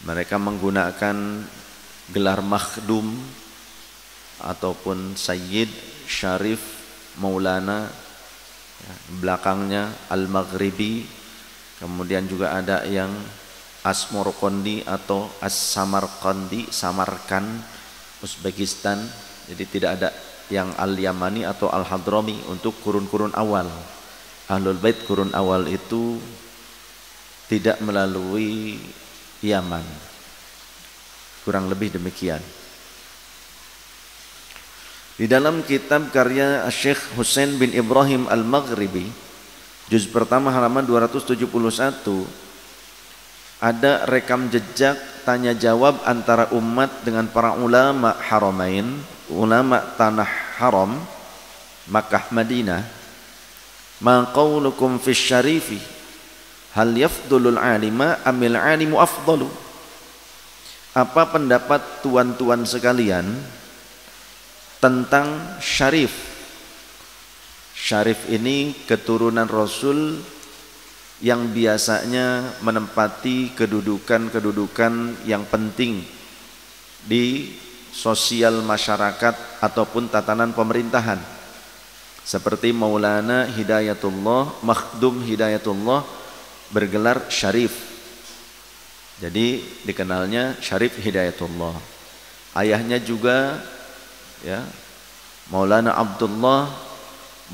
Mereka menggunakan gelar makhdum ataupun sayyid, syarif, maulana, ya, belakangnya al-maghribi. Kemudian juga ada yang Asmorkondi atau As-Samarkandi, Samarkand, Uzbekistan. Jadi tidak ada yang Al-Yamani atau Al-Hadrami untuk kurun-kurun awal. Ahlul Bait kurun awal itu tidak melalui Yaman. Kurang lebih demikian. Di dalam kitab karya Syekh Husain bin Ibrahim Al-Maghribi, juz pertama halaman 271, ada rekam jejak tanya jawab antara umat dengan para ulama haramain, ulama tanah haram, Makkah Madinah. Ma qaulukum fi syarifi hal yafdulul alima amil alimu afdalu. Apa pendapat tuan-tuan sekalian tentang syarif? Syarif ini keturunan Rasul yang biasanya menempati kedudukan-kedudukan yang penting di sosial masyarakat ataupun tatanan pemerintahan, seperti Maulana Hidayatullah, Makhdum Hidayatullah bergelar Syarif. Jadi dikenalnya Syarif Hidayatullah. Ayahnya juga ya Maulana Abdullah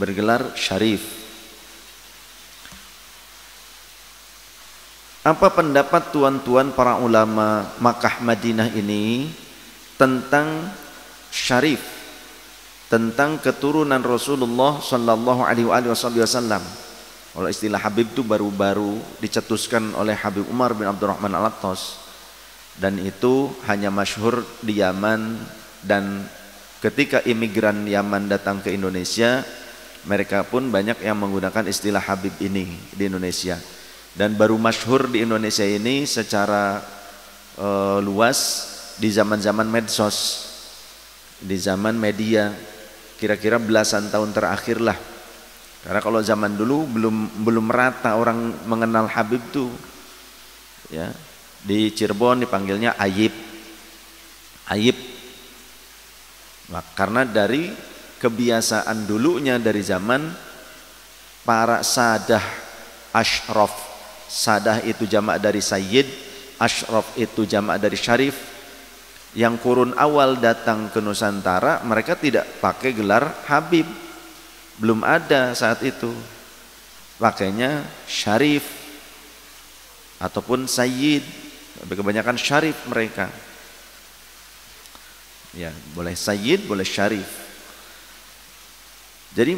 bergelar Syarif. Apa pendapat tuan-tuan para ulama Makkah Madinah ini tentang syarif, tentang keturunan Rasulullah sallallahu alaihi wasallam? Kalau istilah Habib itu baru-baru dicetuskan oleh Habib Umar bin Abdurrahman Al-Attas, dan itu hanya masyhur di Yaman. Dan ketika imigran Yaman datang ke Indonesia, mereka pun banyak yang menggunakan istilah Habib ini di Indonesia. Dan baru masyhur di Indonesia ini secara luas di zaman-zaman medsos, di zaman media, kira-kira belasan tahun terakhir lah. Karena kalau zaman dulu belum merata orang mengenal Habib tuh. Ya, di Cirebon dipanggilnya Ayib. Ayib. Nah, karena dari kebiasaan dulunya dari zaman para sadah asyraf. Sadah itu jamak dari sayyid, asyraf itu jamak dari syarif. Yang kurun awal datang ke Nusantara, mereka tidak pakai gelar Habib, belum ada saat itu. Pakainya syarif ataupun sayyid, tapi kebanyakan syarif mereka. Ya, boleh sayyid, boleh syarif. Jadi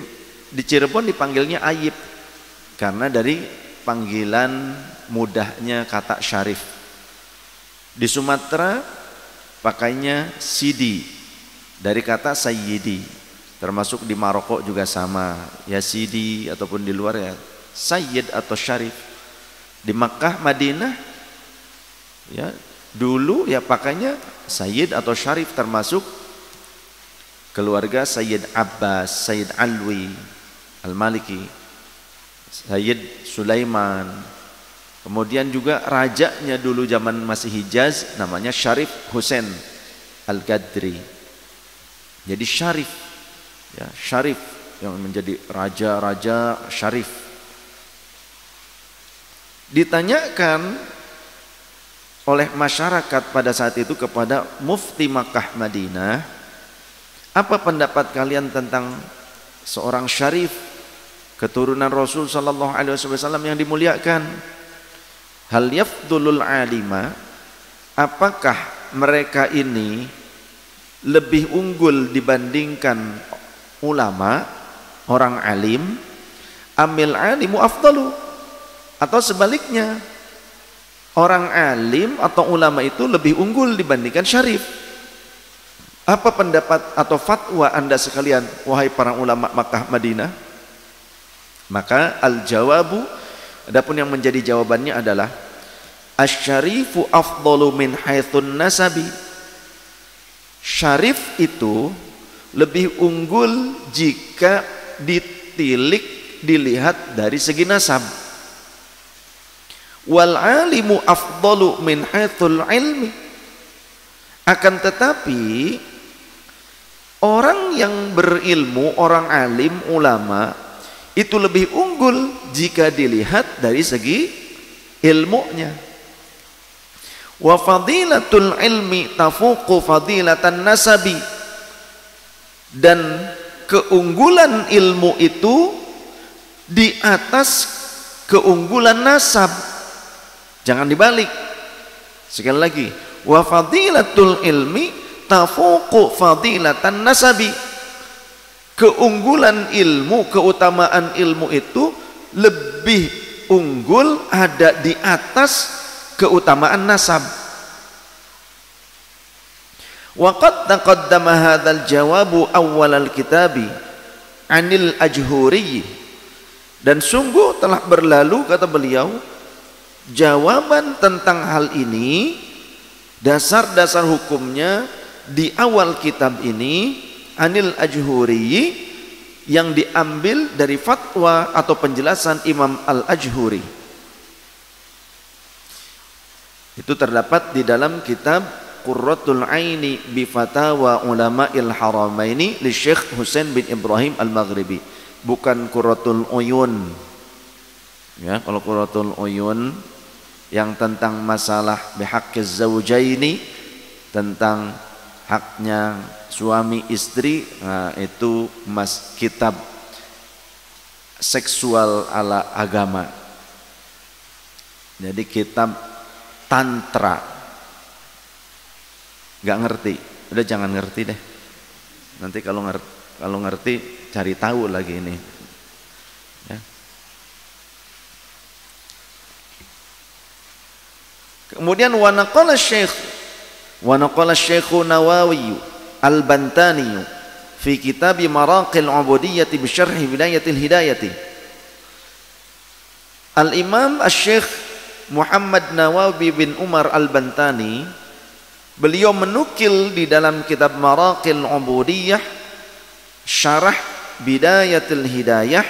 di Cirebon dipanggilnya Ayib karena dari panggilan mudahnya kata syarif. Di Sumatera pakainya Sidi dari kata sayyidi, termasuk di Maroko juga sama, ya Sidi, ataupun di luar ya sayyid atau syarif. Di Makkah Madinah ya dulu ya pakainya sayyid atau syarif, termasuk keluarga Sayyid Abbas, Sayyid Alwi Al-Maliki, Sayyid Sulaiman. Kemudian juga rajanya dulu zaman masih Hijaz namanya Syarif Husain Al-Qadri. Jadi syarif ya, syarif yang menjadi raja-raja syarif. Ditanyakan oleh masyarakat pada saat itu kepada Mufti Makkah Madinah, apa pendapat kalian tentang seorang syarif keturunan Rasul sallallahu alaihi wasallam yang dimuliakan? Hal yafdulul alima, apakah mereka ini lebih unggul dibandingkan ulama, orang alim? Amil alimu afdalu, atau sebaliknya, orang alim atau ulama itu lebih unggul dibandingkan syarif? Apa pendapat atau fatwa anda sekalian, wahai para ulama Makkah Madinah? Maka al-jawabu, adapun yang menjadi jawabannya adalah asy-syarifu afdalu min haitsun nasabi. Syarif itu lebih unggul jika ditilik, dilihat dari segi nasab. wal alimu afdalu min haitsul ilmi. Akan tetapi orang yang berilmu, orang alim, ulama itu lebih unggul jika dilihat dari segi ilmunya. Wa fadilatul ilmi tafuqu fadilatan nasabi, dan keunggulan ilmu itu di atas keunggulan nasab. Jangan dibalik. Sekali lagi, wa fadilatul ilmi tafuqu fadilatan nasabi. Keunggulan ilmu, keutamaan ilmu itu lebih unggul, ada di atas keutamaan nasab. Wa qad taqaddama hadzal jawabu awwal al-kitabi 'anil Ajhuri, dan sungguh telah berlalu, kata beliau, jawaban tentang hal ini, dasar-dasar hukumnya di awal kitab ini, Anil Ajhuri, yang diambil dari fatwa atau penjelasan Imam Al-Ajhuri. Itu terdapat di dalam kitab Qurratul Aini bi Fatawa Ulama'il Haramaini li Syekh Husain bin Ibrahim Al-Maghribi, bukan Qurratul Uyun. Ya, kalau Qurratul Uyun yang tentang masalah bihaqqiz zaujaini, tentang haknya suami istri, nah itu kitab seksual ala agama. Jadi kitab tantra. Gak ngerti, udah jangan ngerti deh. Nanti kalau ngerti cari tahu lagi ini. Ya. Kemudian wa naqala Syekh Nawawi Al-Bantani fi kitab Maraqil Ubudiyyati bi Syarh Wilayatil Hidayati. Al-Imam Syekh Muhammad Nawawi bin Umar Al-Bantani, beliau menukil di dalam kitab Maraqil Ubudiyyah Syarah Bidayatil Hidayah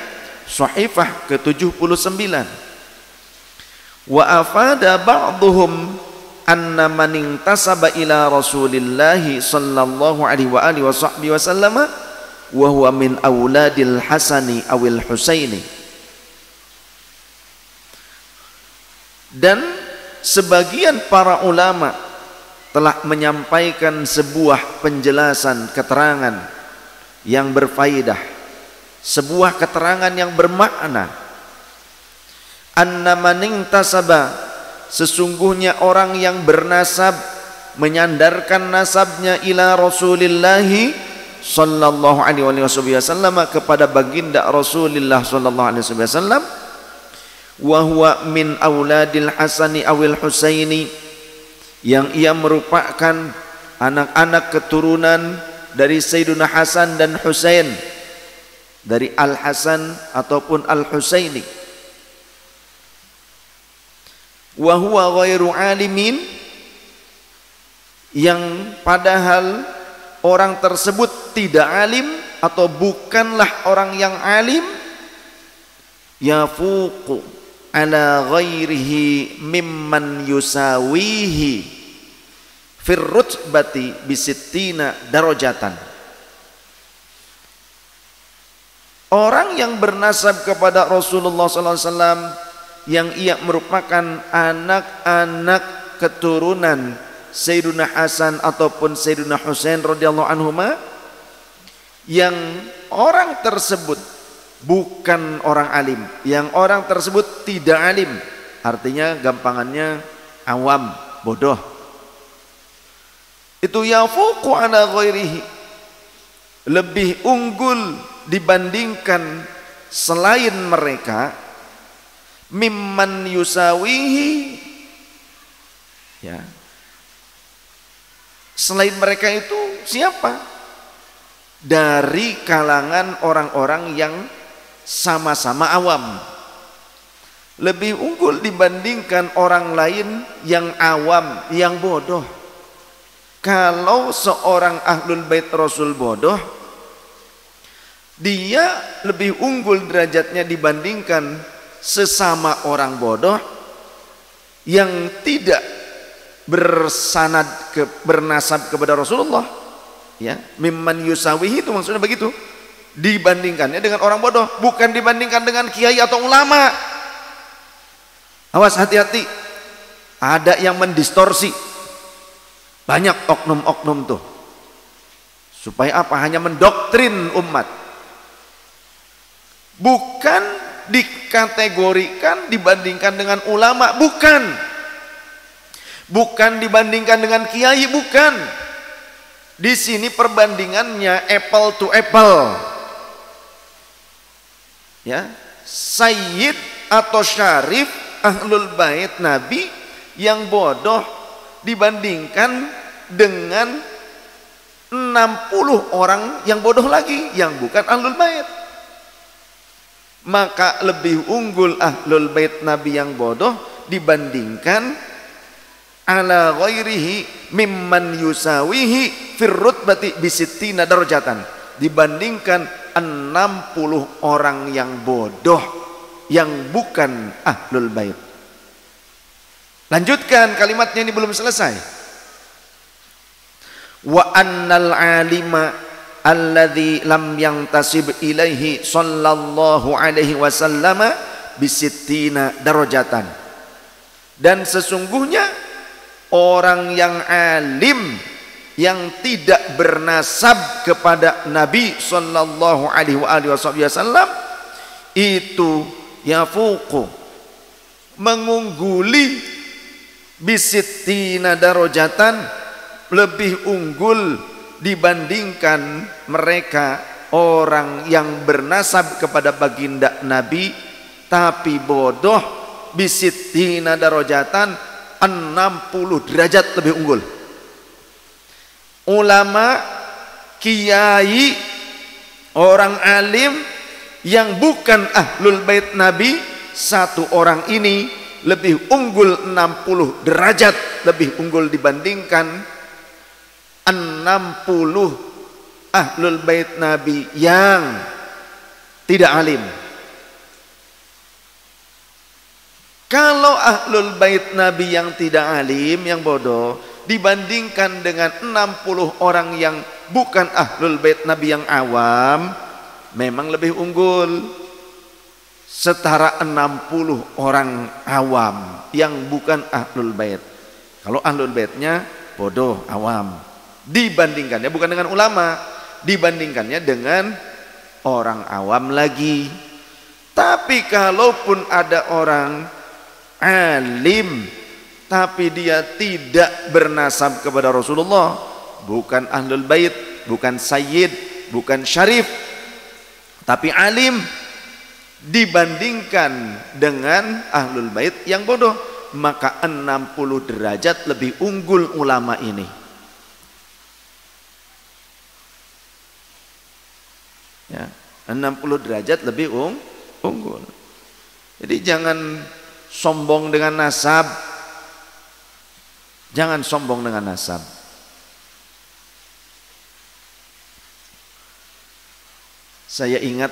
Sahifah ke-79, wa afada ba'dhum anna man intasaba ila Rasulillah sallallahu alaihi wa alihi wa sahbihi wasallam wa huwa min auladil Hasani awil Husaini. Dan sebagian para ulama telah menyampaikan sebuah penjelasan, keterangan yang berfaedah, sebuah keterangan yang bermakna. Anna man intasaba, sesungguhnya orang yang bernasab, menyandarkan nasabnya ila Rasulillahi sallallahu alaihi wasallam, kepada baginda Rasulullah sallallahu alaihi wasallam, wa huwa min auladil Hasani awil Husaini, yang ia merupakan anak-anak keturunan dari Sayyiduna Hasan dan Husain, dari Al-Hasan ataupun Al-Husaini. Wa huwa ghairu alimin, yang padahal orang tersebut tidak alim atau bukanlah orang yang alim, yafuqu ala ghairihi mimman yusawihi fir rutbati bisittina darajatan. Orang yang bernasab kepada Rasulullah sallallahu alaihi wasallam, yang ia merupakan anak-anak keturunan Sayyiduna Hasan ataupun Sayyiduna Husain radhiyallahu anhuma, yang orang tersebut bukan orang alim, yang orang tersebut tidak alim, artinya gampangannya awam, bodoh, itu yafuqu ala ghairihi, lebih unggul dibandingkan selain mereka, mimman yusawihi, ya, selain mereka itu siapa? Dari kalangan orang-orang yang sama-sama awam, lebih unggul dibandingkan orang lain yang awam, yang bodoh. Kalau seorang ahlul bait Rasul bodoh, dia lebih unggul derajatnya dibandingkan sesama orang bodoh yang tidak bernasab kepada Rasulullah, ya, mimman yusawihi itu maksudnya begitu, dibandingkannya dengan orang bodoh, bukan dibandingkan dengan kiai atau ulama. Awas, hati-hati, ada yang mendistorsi, banyak oknum-oknum tuh, supaya apa? Hanya mendoktrin umat, bukan dikategorikan dibandingkan dengan ulama, bukan dibandingkan dengan kiai, bukan. Di sini perbandingannya apple to apple, ya, sayyid atau syarif ahlul bait Nabi yang bodoh dibandingkan dengan 60 orang yang bodoh lagi yang bukan ahlul bait. Maka lebih unggul ahlul bait Nabi yang bodoh dibandingkan ala ghairihi mimman yusawihi fir rutbati bisittina darajatan, dibandingkan 60 orang yang bodoh yang bukan ahlul bait. Lanjutkan kalimatnya, ini belum selesai. Wa annal alima alladzi lam yantasib ilaihi sallallahu alaihi wasallam bisittina darajatan, dan sesungguhnya orang yang alim yang tidak bernasab kepada Nabi sallallahu alaihi wasallam itu yafuqu, mengungguli, bisittina darajatan, lebih unggul dibandingkan mereka orang yang bernasab kepada baginda Nabi tapi bodoh, bisittina darajatan, 60 derajat lebih unggul. Ulama, kiai, orang alim yang bukan ahlul bait Nabi, satu orang ini lebih unggul 60 derajat lebih unggul dibandingkan 60 ahlul bait Nabi yang tidak alim. Kalau ahlul bait Nabi yang tidak alim, yang bodoh, dibandingkan dengan 60 orang yang bukan ahlul bait Nabi yang awam, memang lebih unggul. Setara 60 orang awam yang bukan ahlul bait. Kalau ahlul baitnya bodoh, awam, dibandingkannya bukan dengan ulama, dibandingkannya dengan orang awam lagi. Tapi kalaupun ada orang alim tapi dia tidak bernasab kepada Rasulullah, bukan ahlul bait, bukan sayyid, bukan syarif, tapi alim, dibandingkan dengan ahlul bait yang bodoh, maka 60 derajat lebih unggul ulama ini. Ya, 60 derajat lebih unggul. Jadi jangan sombong dengan nasab. Jangan sombong dengan nasab. Saya ingat